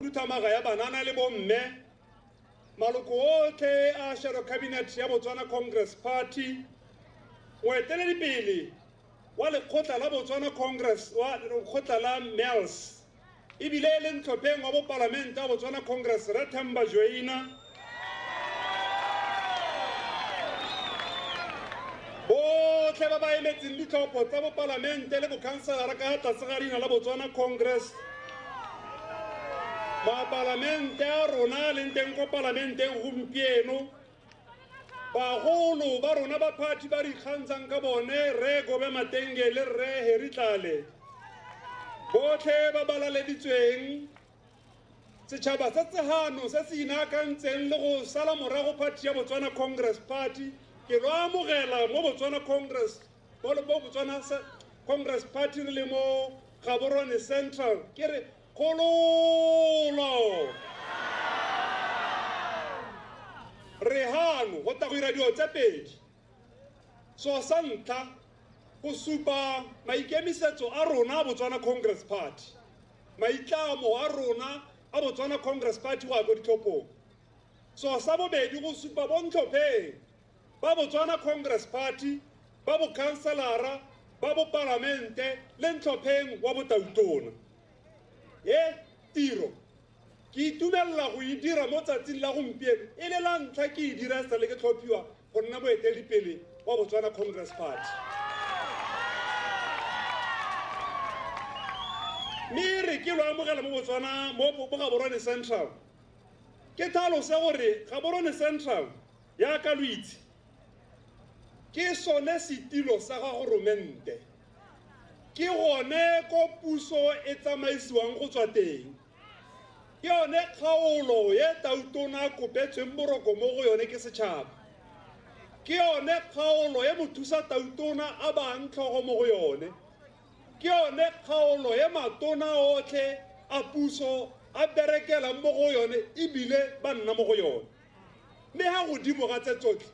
Tamaga ya banana le bomme maloko otlhe a shadow cabinet ya Botswana Congress Party moeteledipele wa lekgotla la Botswana Congress wa lekgotla la MELS ebile e le ntlhopheng wa boparlamente ya Botswana Congress Rethemba Joina botlhe ba ba emetseng ditlhopho tsa boparlamente le bokhanselara ka tlase ga leina la Botswana Congress Parlamente a rona le nteng ko parlamenteng gompieno bagolo ba rona ba party ba re ikgantshang ka bone re Gobe Matenge le re Harry Tlale botlhe ba balaleditsweng setšhaba sa tsehano se se inakantseng le go sala morago party ya Botswana Congress Party ke lo amogela mo Botswana Congress mo Botswana Congress Party re le mo Gaborone Central ke re Kololo Rehano go ta go ira dio tsa pedi so sa ntlha go supa maikemisetso a rona Botswana Congress Party maitlamo a rona a Botswana Congress Party go go ditlhophong so sa bobedi go supa bontlhopheng ba Botswana Congress Party ba bo kanselara ba bo parlamente le ntlhopheng wa botautona tiro ke itumella go e dira mo tsatsing la gompieno e le la ntlha ke e dira sa le ke tlhophiwa go nna boeteledipele wa Botswana Congress Party mme re ke lo amogela mo Botswana mo Gaborone Central ke tlhalose gore Gaborone Central ya ka lo itse ke sone setilo sa ga goromente ke gone ko puso e tsamaisiwang go tswa teng ke yone kgaolo ye tautona kopetsweng boroko mo go yone ke setšhaba ke yone kgaolo ye mothusa tautona a bang tlhogo mo go yone ke yone kgaolo ye matona otlhe a puso a berekelang mo go yone ebile ba nna mo go yone mme ha godimo ga tse tsotlhe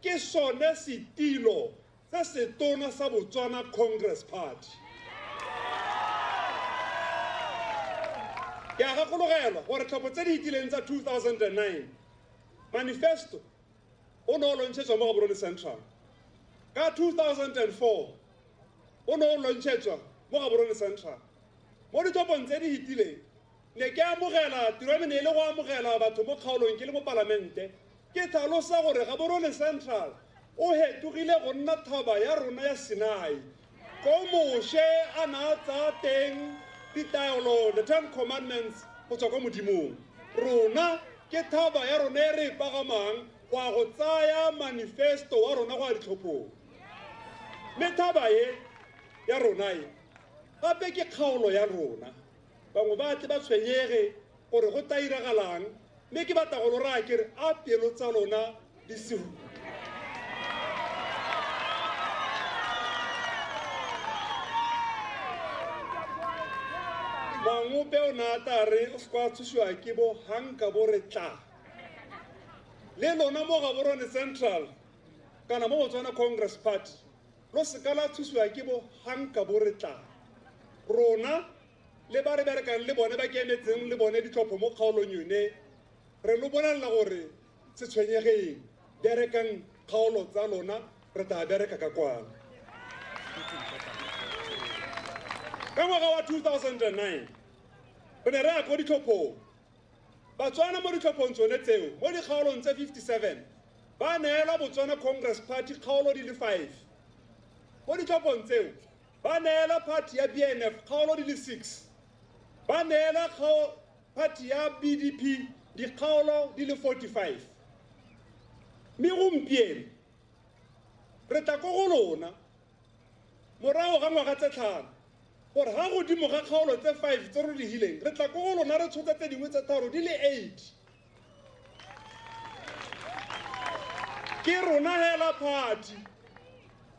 ke sone setilo se setona sa Botswana Congress Party ke a gakologelwa gore tlhopho tse di itileng tsa 2009 manifesto o ne o lontšhetswa mo Gaborone Central ka 2004 o ne o lontšhetswa mo Gaborone Central mo ditlhophong tse di itileng ne ke amogela tiro e le go amogela batho mo kgaolong ke le mo parlamente ke tlhalosa gore Gaborone Central o hetogile go nna thaba ya rona ya Sinai ko moše a na tsa teng ditaelo the 10 commandments go tswa ko modimong rona ke thaba ya rona e re pagamang wa go tsaya manifesto wa rona go a ditlhophong mme thaba ye ya rona e gape ke kgaolo ya rona bangwe ba tle ba tshwenyege gore go ta iragalang mme ke batla go lo raya ke re a pelo tsa lona di se mangope o nata re o skwa tshuswa ke bo hanka bo re tla le lona mo Gaborone Central kana mo Botswana Congress Party lo sekala tshuswa ke bo hanka bo re tla rona le ba re berekang le bone ba ke emetseng le bone ditlhopho mo kgaolong yone re lo bonala gore se tshwenyegeng berekang kgaolo tsa lona re ta bereka ka kwana ka ngwaga wa 2009 re ne re ya ko ditlhophong Batswana mo ditlhophong tsone tseo mo dikgaolong tse 57 ba neela Botswana Congress Party kgaolo di le 5 mo ditlhophong tseo ba neela party ya BNF kgaolo di le 6 ba neela party ya BDP dikgaolo di le 45 mme gompieno re tla ko go lona morago ga ngwaga tse tlhano gore ga godimo ga kgaolo tse 5 tse re di hileng re tla ko go lona re tshotsa tse dingwe tse tharo di le 8 ke rona hela party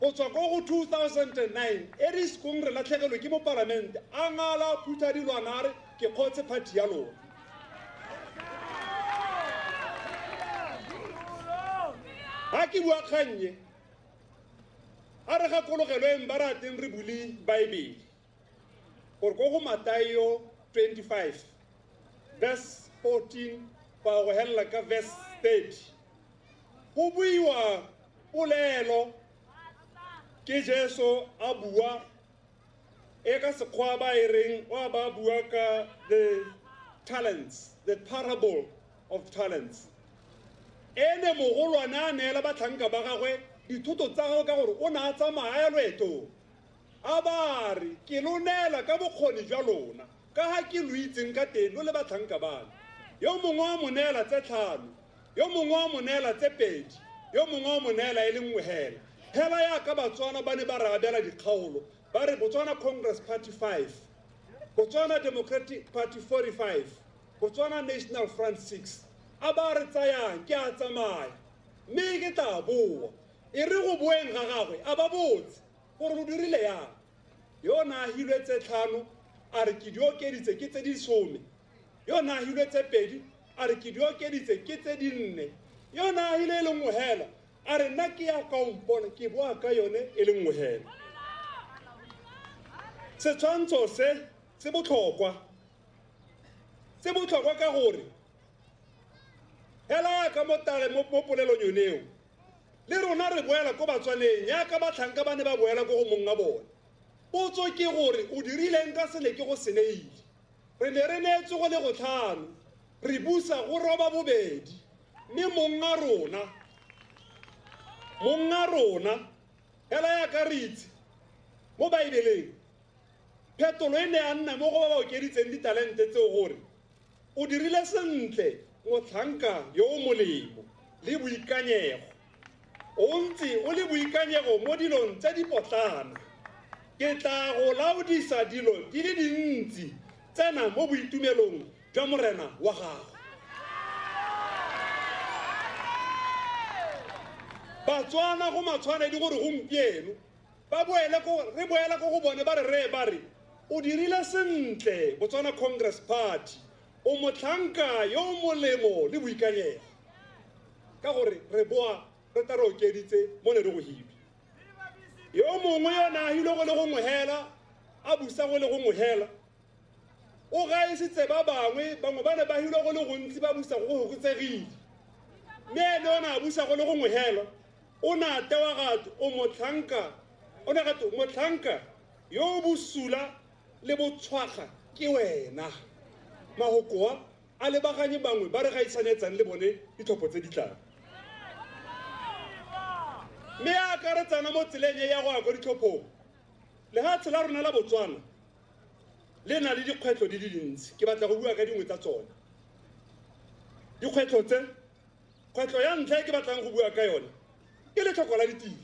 go tswa ko go 2009 e re sekong re latlhegelwe ke mo parlamente a ngala phutha dilwana re ke kgotse party ya lona ha ke bua kgannye a re gakologelweng ba rateng re bule baebele gore ko go Matayo 25 verse 14 pa go hella ka verse 30 go buiwa polelo ke Jesu a bua e ka sekgwa ba e reng wa ba bua ka the talents, the parable of talents. Ene mogolwana a neela batlhanka ba gagwe dithoto tsa gagwe ka gore o ne a tsamaya loeto a ba re ke lo neela ka bokgoni jwa lona ka ga ke lo itseng ka teng lo le batlhanka bana yo mongwe wa mo neela tse tlhano yo mongwe wa mo neela tse pedi yo mongwe wa mo neela e le nngwe hela hela yaka batswana ba ne ba re abela dikgaolo ba re Botswana Congress Party 5 Botswana Democratic Party 45 Botswana National Front 6 a ba re tsayang ke a tsamaya mme ke tla boa e re go boeng ga gagwe a ba botse gore go dirile yang yona a hilwe tse tlhano a re ke di okeditse ke tse di 10 yona a hilwe tse pedi a re ke di okeditse ke tse di 4 yona a hile e le nngwe hela a re nna ke ya ka ompona ke boa ka yone e le nngwe hela setshwantsho se botlhokwa ka gore hela ka mo tale mo polelong yoneo le rona re boela ko batswaneng yaka batlhanka ba ne ba boela ko go monga bona potso ke gore o dirileng ka sele ke go seneile re ne re neetswe go le go tlhano re busa go roba bobedi mme monga rona hela yaka re itse mo baibeleng phetolo e ne a nna mo go ba ba okeditseng ditalente tseo gore o dirile sentle motlhanka yo o molemo le boikanyego o ntse o le boikanyego mo dilong tse di potlana ke tla go laodisa dilo di le dintsi tsena mo boitumelong jwa morena wa gago batswana go matshwanedi gore gompieno re boela ko go bone ba re o dirile sentle Botswana Congress Party o motlhanka yo molemo le boikanyego ka gore re boa re tla re okeditse mo ne re go hibe yo mongwe yo na hile go le go mohela a busa go le go mohela o gaisitse ba bangwe ba ne ba hile go le go ntsi ba busa go gotsegile mme ene o na busa go le go mohela o na tewa gato o motlhanka yo busula le botshwaga ke wena magokoa a lebaganye bangwe ba re gaisanetsang le bone ditlhopho tse di tlang mme a akaretsana mo tseleng ya go ya ko ditlhophong lefatshe la rona la Botswana le na le dikgwetlho di le dintsi ke batla go bua ka dingwe tsa tsone dikgwetlho tse kgwetlho ya ntlha e ke batlang go bua ka yone ke letlhoko la ditiro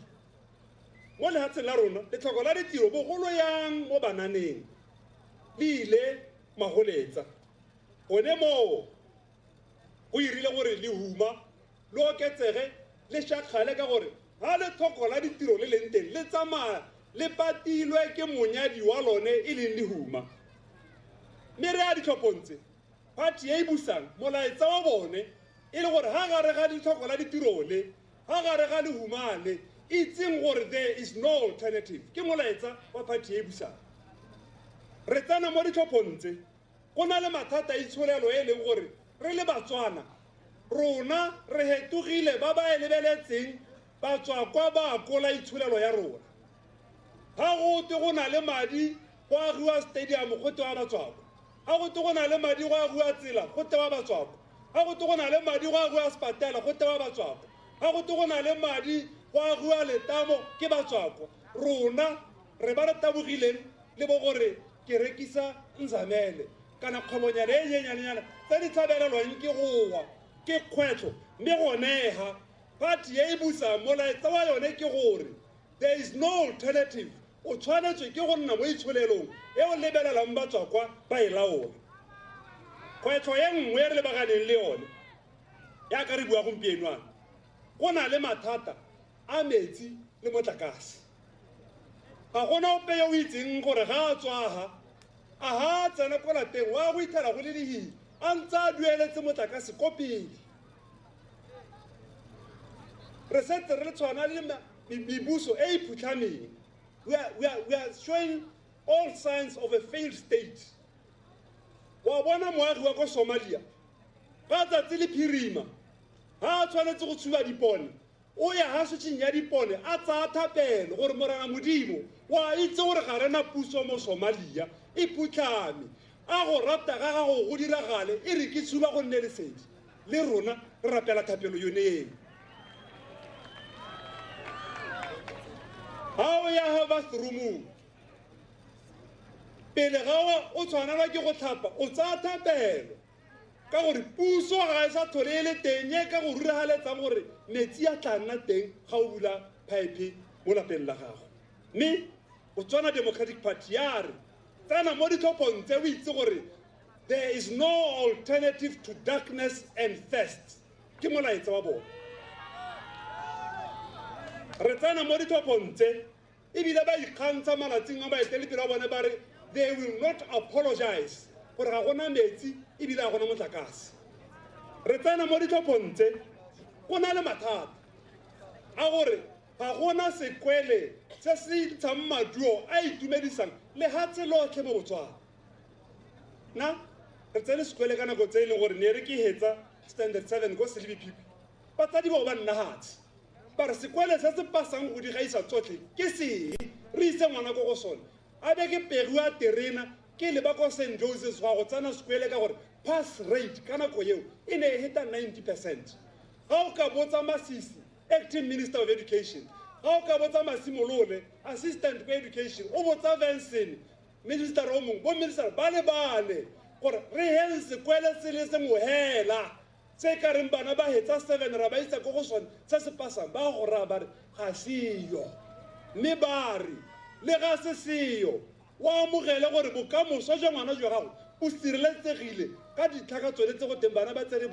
mo lefatsheng la rona letlhoko la ditiro bogolo yang mo bananeng le ile magoletsa gone moo go irile gore lehuma le oketsege le shakgale ka gore ga letlhoko la ditiro le leng teng le tsamaya le patilwe ke monyadi wa lone e leng lehuma mme re a ditlhophong tse party e busang molaetsa wa bone e le gore ga gare ga ditlhoko la ditiro le ga gare ga lehumane itseng gore there is no alternative ke molaetsa wa party e busang re tsena mo ditlhophong tse go na le mathata a itsholelo e leng gore re le Batswana rona re hetogile ba ba e lebeletseng ba tswa kwa ba kola itsholelo ya rona ga go te go na le madi go agiwa stadium go te wa Batswako ga go te go na le madi go agiwa tsela go te wa Batswako ga go te go na le madi go agiwa sepatela go te wa Batswako ga go te go na le madi go agiwa letamo ke Batswako rona re ba re tabogileng le bo gore ke rekisa Nzamele kana kgobonyana e nyenyanyana tse di tshabelelwang ke gowa ke kgwetlho mme gonega party e busa molaetsa wa yone ke gore there is no alternative o tshwanetswe ke go nna mo itsholelong e o lebelelang Batswakwa ba e laola kgwetlho ye nngwe e re lebaganeng le yone ya ka re bua gompienoana go na le mathata a metsi le motlakase ga gona ope yo o itseng gore ga a tswaga a ha tsena ko lapeng wa go ithela go le dihi a ntse a dueletse motlakase ko pele re setse re le tshwana le mebuso e e phutlhameng we are showing all signs of a failed state wa bona moagi wa ko Somalia ga tsatsi le phirima ha tshwanetse go tshuba dipone o ya ha setseng ya dipone a tsa thapelo gore morana modimo wa itse gore ga rena puso mo Somalia e putlame a go rata ga go go diragale e re ke tshuba go nne lesedi le rona re rapela thapelo yone eo ha o ya ha bathroomong pele ga o tshwanela ke go tlhapa o tsa thapelo ka gore puso ga e sa thole e le teng e ka go ruragaletsang gore metsi a tla nna teng ga o bula pipe mo lapeng la gago mme o tswana Democratic Party ya re tsena mo ditlhophong tse o itse gore there is no alternative to darkness and thirst ke molaetsa wa bona re tsena mo ditlhophong tse ebile ba ikgantsha malatsing a baeteledipele wa bone ba re they will not apologize gore ga gona metsi ebile ga gona motlakase re tsena mo ditlhophong tse go na le mathata a gore ga gona sekwele se se ntshang maduo a itumedisang le hatse lotlhe mo Botswana na re tsene sekwele ka nako tse e leng gore ne re ke hetsa standard 7 ko Selibi Pipi batsadi bao ba nna hatse ba re sekwele se se pasang go di gaisa tsotlhe ke se re ise ngwana ko go sone a be ke pegu a terena ke le ba ko St. Joseph's wa go tsana sekwele ka gore pass rate ka nako eo e ne e heta 90%. ga o ka botsa Masisi acting minister of education ga o ka botsa Masimolole assistant for education o botsa Benson minister o mongwe bo minister ba le bale gore re hele sekwele se le se mo hela se ka reng bana ba hetsa 7 ra ba isa go sone se se pasang ba go ra ba re ga siyo mme ba re le ga se siyo wa amogele gore bokamoso jwa ngwana jwa gago o sireletsegile ka ditlhaka tsone tse go teng bana ba tsere